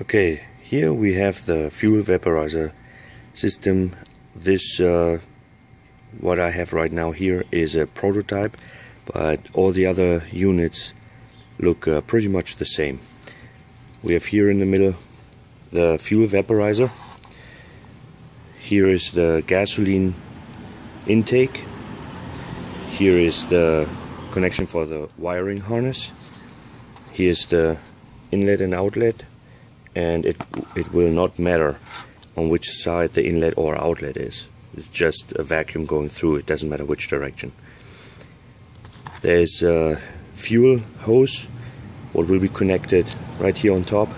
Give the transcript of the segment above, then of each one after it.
Okay, here we have the fuel vaporizer system. This what I have right now here is a prototype, but all the other units look pretty much the same. We have here in the middle the fuel vaporizer. Here is the gasoline intake. Here is the connection for the wiring harness. Here's the inlet and outlet, and it will not matter on which side the inlet or outlet is. It's just a vacuum going through. It doesn't matter which direction. There's a fuel hose, what will be connected right here on top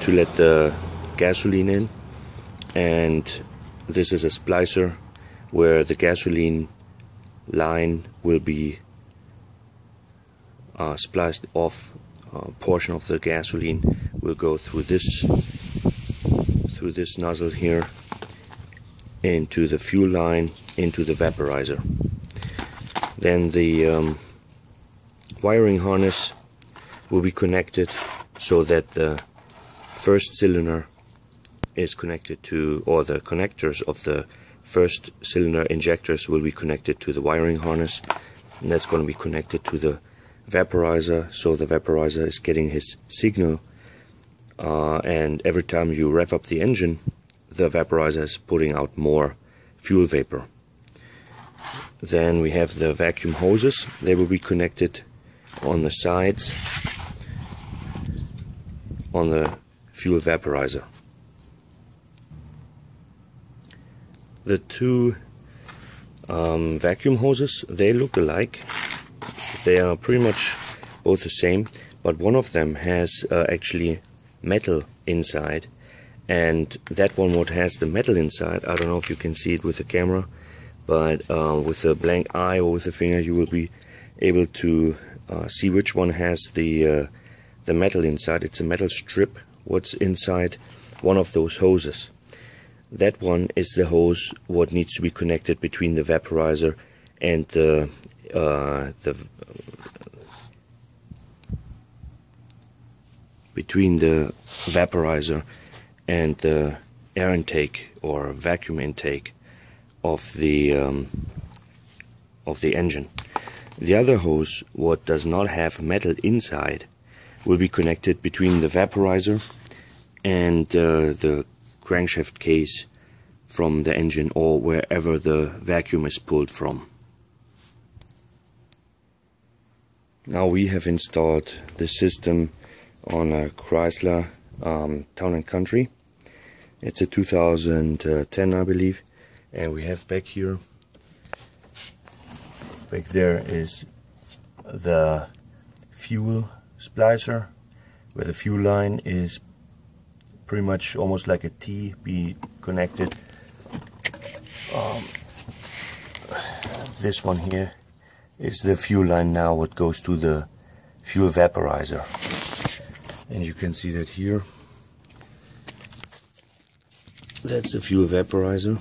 to let the gasoline in, and this is a splicer where the gasoline line will be spliced off. A portion of the gasoline will go through this nozzle here into the fuel line, into the vaporizer. Then the wiring harness will be connected so that the first cylinder is connected to, or the connectors of the first cylinder injectors will be connected to the wiring harness, and that's going to be connected to the vaporizer, so the vaporizer is getting his signal, and every time you rev up the engine, the vaporizer is putting out more fuel vapor. Then we have the vacuum hoses. They will be connected on the sides on the fuel vaporizer. The two vacuum hoses, they look alike. They are pretty much both the same, but one of them has actually metal inside, and that one what has the metal inside, I don't know if you can see it with the camera, but with a blank eye or with a finger you will be able to see which one has the metal inside. It's a metal strip what's inside one of those hoses. That one is the hose what needs to be connected between the vaporizer and between the vaporizer and the air intake or vacuum intake of the engine. The other hose, what does not have metal inside, will be connected between the vaporizer and the crankshaft case from the engine, or wherever the vacuum is pulled from. Now we have installed the system on a Chrysler Town & Country. It's a 2010, I believe, and we have back here, back there is the fuel splicer, where the fuel line is pretty much almost like a T be connected. This one here is the fuel line now what goes to the fuel vaporizer, and you can see that here. That's the fuel vaporizer,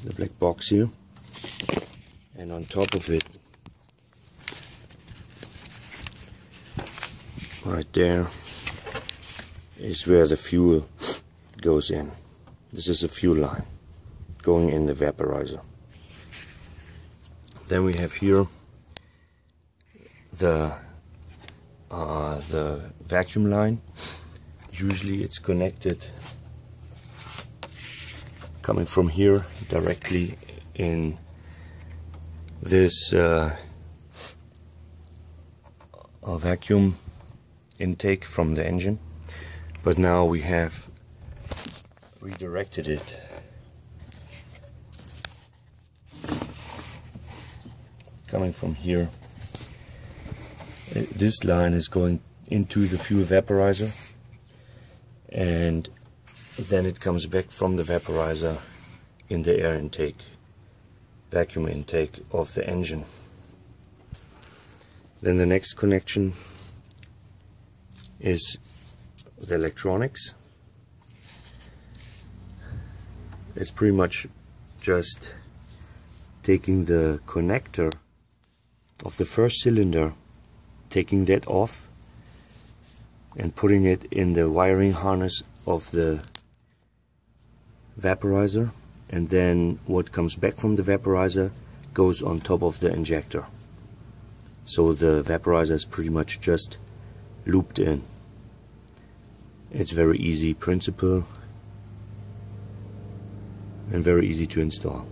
the black box here, and on top of it, right there, is where the fuel goes in. This is a fuel line going in the vaporizer. Then we have here the vacuum line. Usually it's connected coming from here directly in this vacuum intake from the engine, but now we have redirected it coming from here. This line is going into the fuel vaporizer, and then it comes back from the vaporizer in the air intake, vacuum intake of the engine. Then the next connection is the electronics. It's pretty much just taking the connector of the first cylinder, taking that off, and putting it in the wiring harness of the vaporizer, and then what comes back from the vaporizer goes on top of the injector. So the vaporizer is pretty much just looped in. It's very easy principle and very easy to install.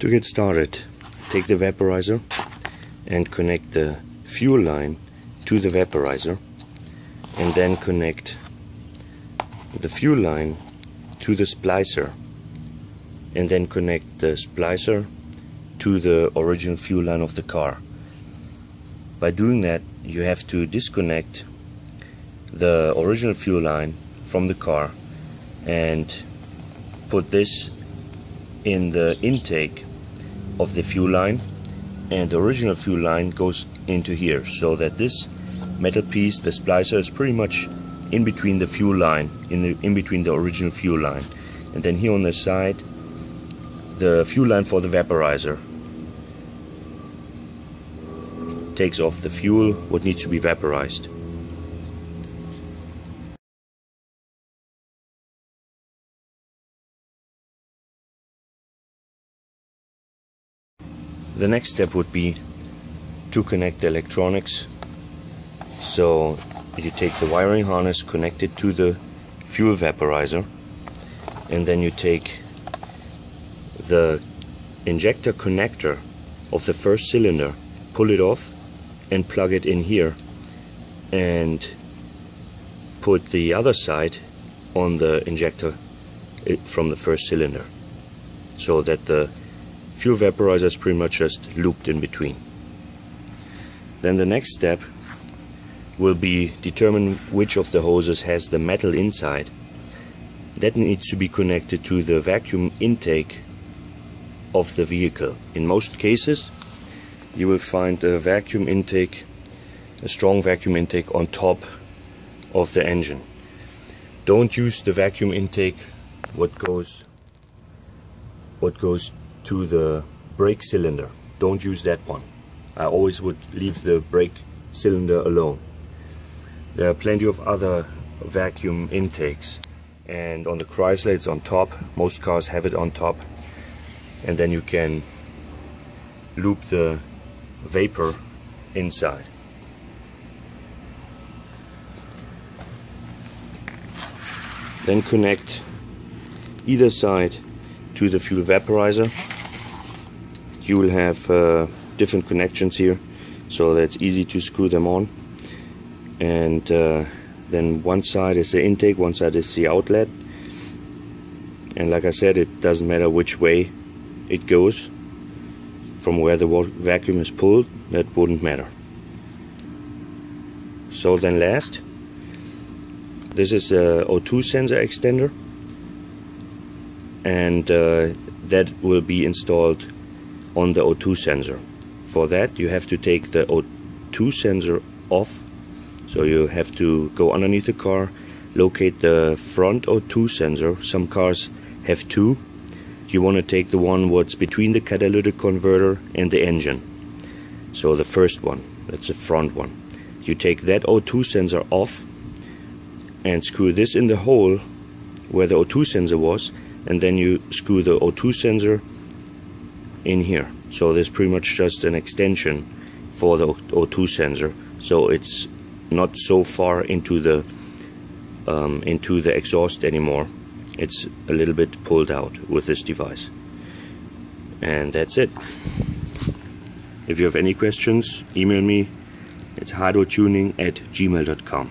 To get started, take the vaporizer and connect the fuel line to the vaporizer, and then connect the fuel line to the splicer, and then connect the splicer to the original fuel line of the car. By doing that, you have to disconnect the original fuel line from the car and put this in the intake of the fuel line, and the original fuel line goes into here, so that this metal piece, the splicer, is pretty much in between the fuel line, in between the original fuel line. And then here on the side, the fuel line for the vaporizer takes off the fuel what needs to be vaporized. The next step would be to connect the electronics. So you take the wiring harness, connect it to the fuel vaporizer, and then you take the injector connector of the first cylinder, pull it off and plug it in here, and put the other side on the injector from the first cylinder, so that the fuel vaporizer is pretty much just looped in between. Then the next step will be determine which of the hoses has the metal inside. That needs to be connected to the vacuum intake of the vehicle. In most cases you will find a vacuum intake, a strong vacuum intake on top of the engine. Don't use the vacuum intake what goes to the brake cylinder. Don't use that one. I always would leave the brake cylinder alone. There are plenty of other vacuum intakes, and on the Chrysler it's on top. Most cars have it on top, and then you can loop the vapor inside. Then connect either side to the fuel vaporizer. You will have different connections here, so that's easy to screw them on. And then one side is the intake, one side is the outlet. And like I said, it doesn't matter which way it goes, from where the vacuum is pulled, that wouldn't matter. So then last, this is a O2 sensor extender, and that will be installed on the O2 sensor. For that you have to take the O2 sensor off, so you have to go underneath the car, locate the front O2 sensor. Some cars have two. You want to take the one what's between the catalytic converter and the engine, so the first one, that's the front one. You take that O2 sensor off and screw this in the hole where the O2 sensor was, and then you screw the O2 sensor in here. So there's pretty much just an extension for the O2 sensor, so it's not so far into the exhaust anymore. It's a little bit pulled out with this device, and that's it. If you have any questions, email me. It's HydroTuning@gmail.com.